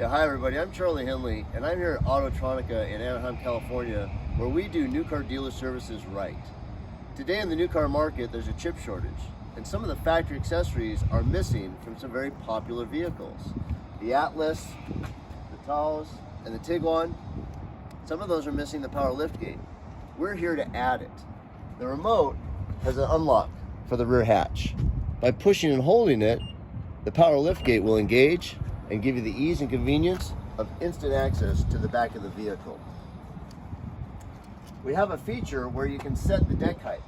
Yeah, hi everybody, I'm Charlie Henley, and I'm here at AUTOTRONICA in Anaheim, California, where we do new car dealer services right. Today in the new car market, there's a chip shortage, and some of the factory accessories are missing from some very popular vehicles. The Atlas, the Taos, and the Tiguan, some of those are missing the power liftgate. We're here to add it. The remote has an unlock for the rear hatch. By pushing and holding it, the power liftgate will engage and give you the ease and convenience of instant access to the back of the vehicle. We have a feature where you can set the deck height.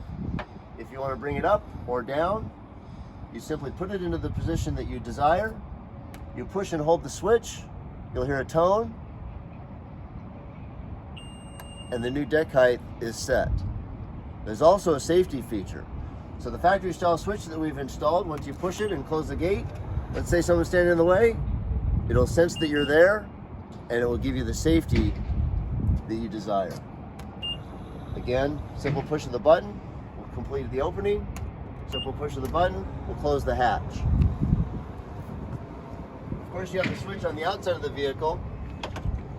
If you want to bring it up or down, you simply put it into the position that you desire. You push and hold the switch, you'll hear a tone, and the new deck height is set. There's also a safety feature. So the factory style switch that we've installed, once you push it and close the gate, let's say someone's standing in the way, it'll sense that you're there, and it will give you the safety that you desire. Again, simple push of the button will complete the opening. Simple push of the button will close the hatch. Of course, you have the switch on the outside of the vehicle.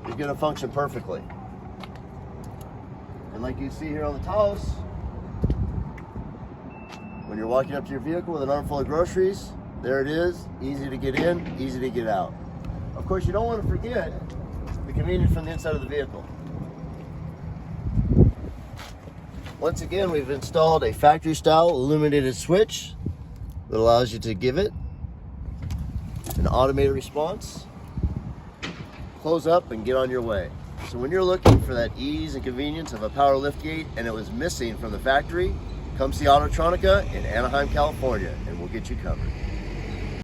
It's going to function perfectly. And like you see here on the Taos, when you're walking up to your vehicle with an armful of groceries, there it is, easy to get in, easy to get out. Of course, you don't want to forget the convenience from the inside of the vehicle. Once again, we've installed a factory-style illuminated switch that allows you to give it an automated response, close up, and get on your way. So when you're looking for that ease and convenience of a power liftgate and it was missing from the factory, come see AUTOTRONICA in Anaheim, California, and we'll get you covered.